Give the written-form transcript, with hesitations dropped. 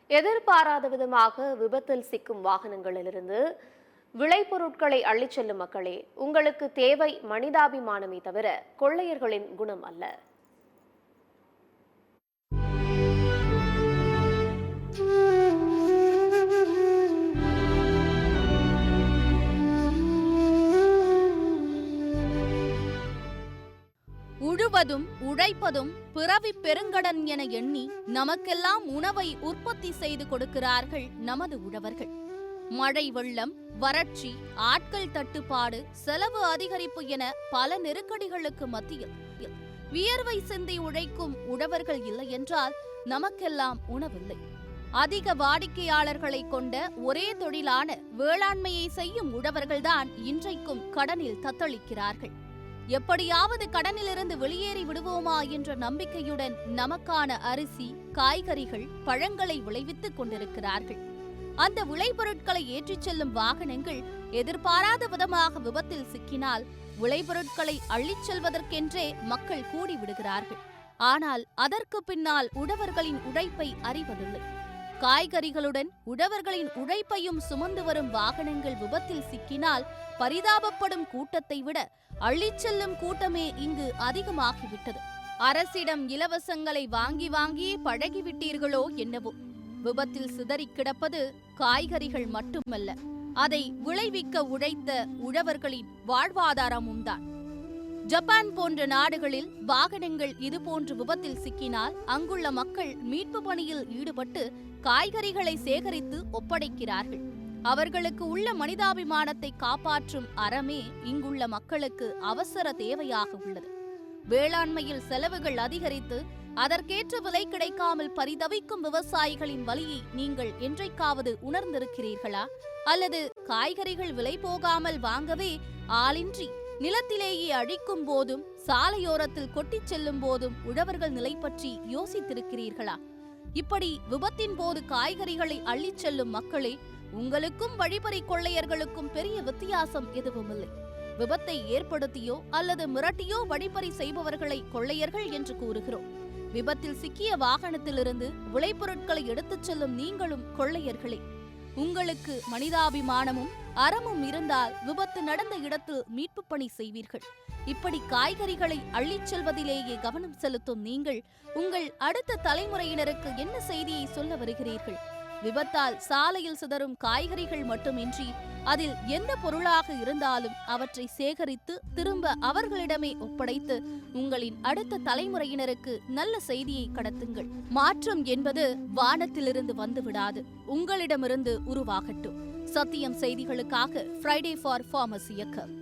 எதிர்பாராத விதமாக விபத்தில் சிக்கும் வாகனங்களிலிருந்து விளைபொருட்களை அள்ளிச் செல்லும் மக்களே, உங்களுக்கு தேவை மனிதாபிமானமே தவிர கொள்ளையர்களின் குணம் அல்ல. உழுவதும் உழைப்பதும் பிறவி பெருங்கடன் என எண்ணி நமக்கெல்லாம் உணவை உற்பத்தி செய்து கொடுக்கிறார்கள் நமது உழவர்கள். மழை வெள்ளம், வறட்சி, ஆட்கள் தட்டுப்பாடு, செலவு அதிகரிப்பு என பல நெருக்கடிகளுக்கு மத்தியில் வியர்வை சிந்தி உழைக்கும் உழவர்கள் இல்லை என்றால் நமக்கெல்லாம் உணவில்லை. அதிக வாடிக்கையாளர்களை கொண்ட ஒரே தொழிலான வேளாண்மையை செய்யும் உழவர்கள்தான் இன்றைக்கும் கடனில் தத்தளிக்கிறார்கள். எப்படியாவது கடனிலிருந்து வெளியேறி விடுவோமா என்ற நம்பிக்கையுடன் நமக்கான அரிசி, காய்கறிகள், பழங்களை விளைவித்துக் கொண்டிருக்கிறார்கள். அந்த விளைபொருட்களை ஏற்றிச் செல்லும் வாகனங்கள் எதிர்பாராத விதமாக விபத்தில் சிக்கினால் விளைபொருட்களை அள்ளிச் செல்வதற்கென்றே மக்கள் கூடிவிடுகிறார்கள். ஆனால் அதற்கு பின்னால் உழவர்களின் உழைப்பை அறிவதில்லை. காய்கறிகளுடன் உழவர்களின் உழைப்பையும் சுமந்து வரும் வாகனங்கள் விபத்தில் சிக்கினால் பரிதாபப்படும் கூட்டத்தை விட அள்ளிச் செல்லும் கூட்டமே இங்கு அதிகமாகிவிட்டது. அரசிடம் இலவசங்களை வாங்கி வாங்கி பழகிவிட்டீர்களோ என்னவோ. விபத்தில் சிதறி கிடப்பது காய்கறிகள் மட்டுமல்ல, அதை விளைவிக்க உழைத்த உழவர்களின் வாழ்வாதாரமும் தான். ஜப்பான் போன்ற நாடுகளில் வாகனங்கள் இதுபோன்று விபத்தில் சிக்கினால் அங்குள்ள மக்கள் மீட்பு பணியில் ஈடுபட்டு காய்கறிகளை சேகரித்து ஒப்படைக்கிறார்கள். அவர்களுக்கு உள்ள மனிதாபிமானத்தை காப்பாற்றும் அறமே இங்குள்ள மக்களுக்கு அவசர தேவையாக உள்ளது. வேளாண்மையில் செலவுகள் அதிகரித்து அதற்கேற்ற விலை கிடைக்காமல் பரிதவிக்கும் விவசாயிகளின் வலியை நீங்கள் என்றைக்காவது உணர்ந்திருக்கிறீர்களா? அல்லது காய்கறிகள் விலை போகாமல் வாங்கவே ஆளின்றி நிலத்திலேயே அழிக்கும் போதும் சாலையோரத்தில் கொட்டிச் செல்லும் போதும் உழவர்கள் நிலை பற்றி யோசித்திருக்கிறீர்களா? இப்படி விபத்தின் போது காய்கறிகளை அள்ளிச் செல்லும் மக்களே, உங்களுக்கும் வழிப்பறி கொள்ளையர்களுக்கும் பெரிய வித்தியாசம் எதுவுமில்லை. விபத்தை ஏற்படுத்தியோ அல்லது மிரட்டியோ வழிப்பறி செய்பவர்களை கொள்ளையர்கள் என்று கூறுகிறோம். விபத்தில் சிக்கிய வாகனத்திலிருந்து விளைபொருட்களை எடுத்துச் செல்லும் நீங்களும் கொள்ளையர்களே. உங்களுக்கு மனிதாபிமானமும் அறமும் இருந்தால் விபத்து நடந்த இடத்தில் மீட்பு பணி செய்வீர்கள். இப்படி காய்கறிகளை அள்ளிச் செல்வதிலேயே கவனம் செலுத்தும் நீங்கள் உங்கள் அடுத்த தலைமுறையினருக்கு என்ன செய்தியை சொல்ல வருகிறீர்கள்? விபத்தால் சாலையில் சிதறும் காய்கறிகள் மட்டுமின்றி அதில் எந்த பொருளாக இருந்தாலும் அவற்றை சேகரித்து திரும்ப அவர்களிடமே ஒப்படைத்து உங்களின் அடுத்த தலைமுறையினருக்கு நல்ல செய்தியை கடத்துங்கள். மாற்றம் என்பது வானத்திலிருந்து வந்துவிடாது, உங்களிடமிருந்து உருவாகட்டும். சத்தியம் செய்திகளுக்காக ஃப்ரைடே ஃபார் ஃபார்மர்ஸ் இயக்கம்.